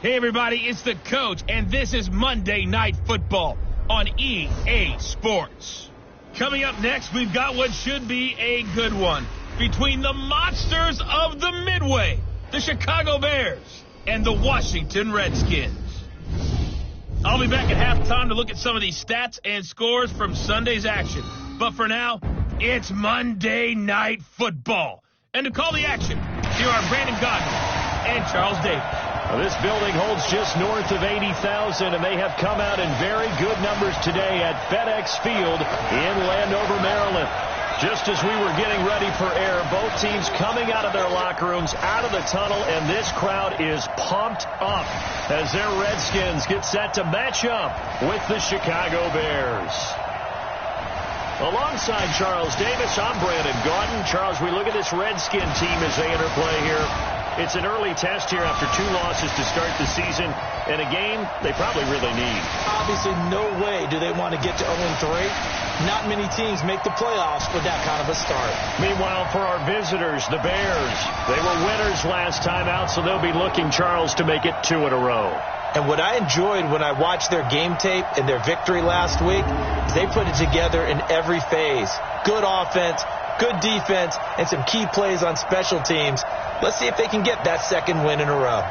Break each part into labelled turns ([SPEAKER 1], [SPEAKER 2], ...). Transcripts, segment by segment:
[SPEAKER 1] Hey, everybody, it's the coach, and this is Monday Night Football on EA Sports. Coming up next, we've got what should be a good one between the monsters of the Midway, the Chicago Bears, and the Washington Redskins. I'll be back at halftime to look at some of these stats and scores from Sunday's action. But for now, it's Monday Night Football. And to call the action, here are Brandon Godwin and Charles Davis.
[SPEAKER 2] Well, this building holds just north of 80,000, and they have come out in very good numbers today at FedEx Field in Landover, Maryland. Just as we were getting ready for air, both teams coming out of their locker rooms, out of the tunnel, and this crowd is pumped up as their Redskins get set to match up with the Chicago Bears. Alongside Charles Davis, I'm Brandon Gaudin. Charles, we look at this Redskin team as they interplay here. It's an early test here after 2 losses to start the season, and a game they probably really need.
[SPEAKER 3] Obviously, no way do they want to get to 0-3. Not many teams make the playoffs with that kind of a start.
[SPEAKER 2] Meanwhile, for our visitors, the Bears, they were winners last time out, so they'll be looking, Charles, to make it 2 in a row.
[SPEAKER 3] And what I enjoyed when I watched their game tape and their victory last week is they put it together in every phase. Good offense, good defense, and some key plays on special teams. Let's see if they can get that second win in a row.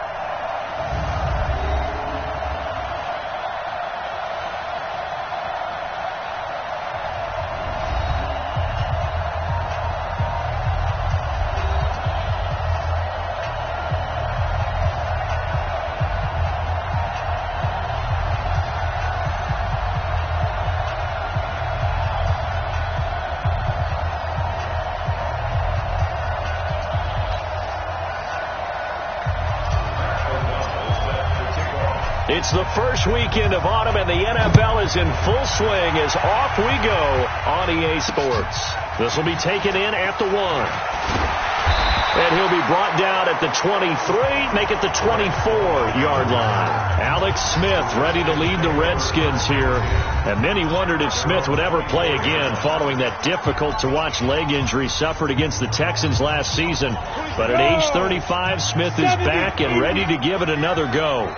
[SPEAKER 2] It's the first weekend of autumn, and the NFL is in full swing as off we go on EA Sports. This will be taken in at the 1. And he'll be brought down at the 23, make it the 24-yard line. Alex Smith ready to lead the Redskins here. And many wondered if Smith would ever play again following that difficult-to-watch leg injury suffered against the Texans last season. But at age 35, Smith is back and ready to give it another go.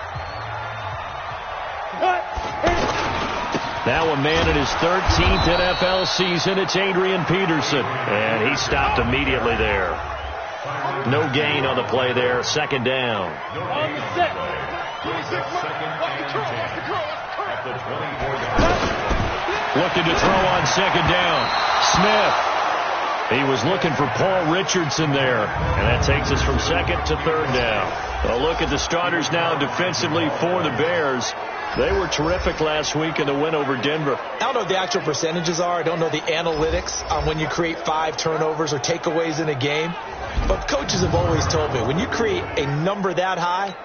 [SPEAKER 2] Now a man in his 13th NFL season, it's Adrian Peterson. And he stopped immediately there. No gain on the play there, second down. Looking to throw on second down. Smith. He was looking for Paul Richardson there. And that takes us from second to third down. A look at the starters now defensively for the Bears. They were terrific last week in the win over Denver.
[SPEAKER 3] I don't know what the actual percentages are. I don't know the analytics on when you create 5 turnovers or takeaways in a game. But coaches have always told me, when you create a number that high,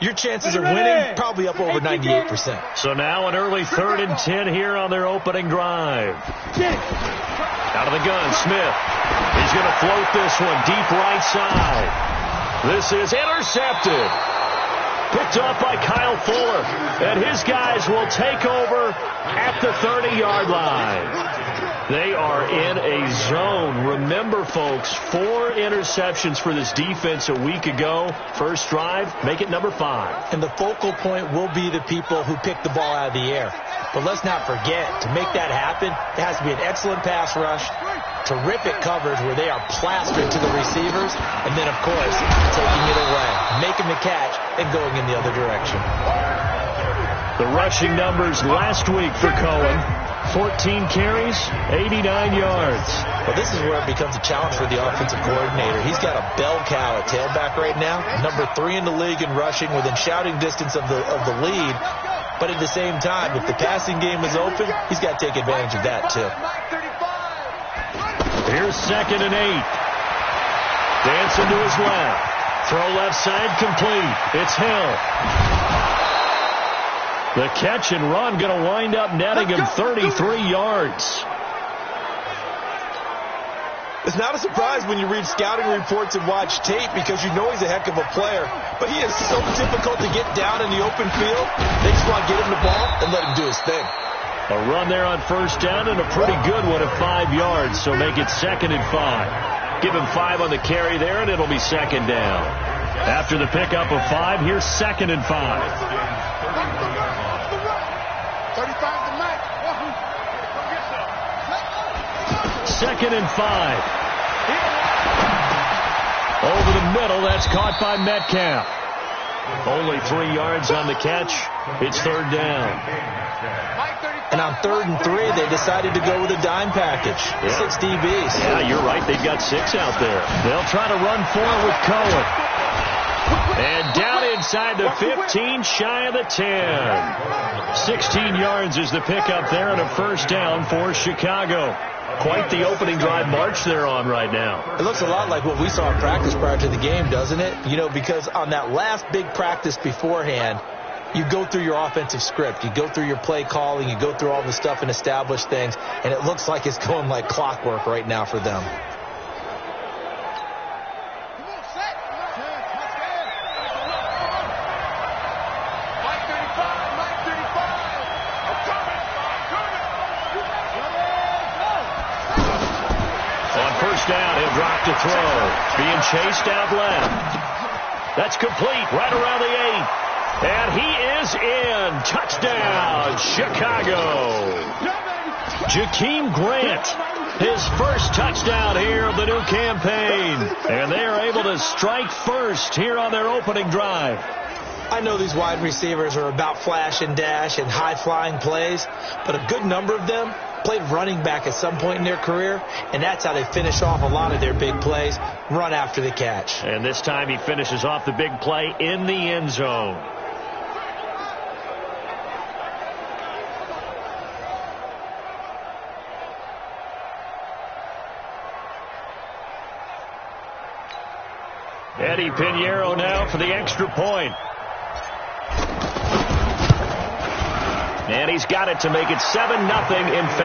[SPEAKER 3] your chances of winning probably up over 98%.
[SPEAKER 2] So now an early 3rd and 10 here on their opening drive. Out of the gun, Smith. He's going to float this one deep right side. This is intercepted. Picked off by Kyle Fuller. And his guys will take over at the 30-yard line. They are in a zone. Remember, folks, 4 interceptions for this defense a week ago. First drive, make it number 5.
[SPEAKER 3] And the focal point will be the people who pick the ball out of the air. But let's not forget, to make that happen, it has to be an excellent pass rush, terrific coverage where they are plastered to the receivers, and then, of course, taking it away, making the catch, and going in the other direction.
[SPEAKER 2] The rushing numbers last week for Cohen. 14 carries, 89 yards.
[SPEAKER 3] Well, this is where it becomes a challenge for the offensive coordinator. He's got a bell cow at tailback right now, number 3 in the league in rushing, within shouting distance of the lead. But at the same time, if the passing game is open, he's got to take advantage of that, too.
[SPEAKER 2] Here's 2nd and 8. Dancing to his left. Throw left side complete. It's Hill. The catch and run going to wind up netting him 33 yards.
[SPEAKER 3] It's not a surprise when you read scouting reports and watch tape because you know he's a heck of a player. But he is so difficult to get down in the open field. They just want to get him the ball and let him do his thing.
[SPEAKER 2] A run there on first down and a pretty good one at 5 yards, so make it 2nd and 5. Give him 5 on the carry there, and it'll be 2nd down. After the pickup of 5, here's 2nd and 5. 2nd and 5. Over the middle, that's caught by Metcalf. Only 3 yards on the catch. It's 3rd down.
[SPEAKER 3] And on 3rd and 3, they decided to go with a dime package. 6 DBs.
[SPEAKER 2] Yeah, you're right. They've got 6 out there. They'll try to run 4 with Cohen. And down inside the 15, shy of the 10. 16 yards is the pickup there, and a 1st down for Chicago. Quite the opening drive march they're on right now.
[SPEAKER 3] It looks a lot like what we saw in practice prior to the game, doesn't it? You know, because on that last big practice beforehand, you go through your offensive script. You go through your play calling. You go through all the stuff and establish things. And it looks like it's going like clockwork right now for them.
[SPEAKER 2] Down, he'll drop to throw. Being chased out left. That's complete right around the 8. And he is in. Touchdown, Chicago. Jakeem Grant, his first touchdown here of the new campaign. And they are able to strike first here on their opening drive.
[SPEAKER 3] I know these wide receivers are about flash and dash and high-flying plays, but a good number of them played running back at some point in their career, and that's how they finish off a lot of their big plays, run after the catch.
[SPEAKER 2] And this time he finishes off the big play in the end zone. Eddie Pinheiro now for the extra point. And he's got it to make it 7-0 in favor.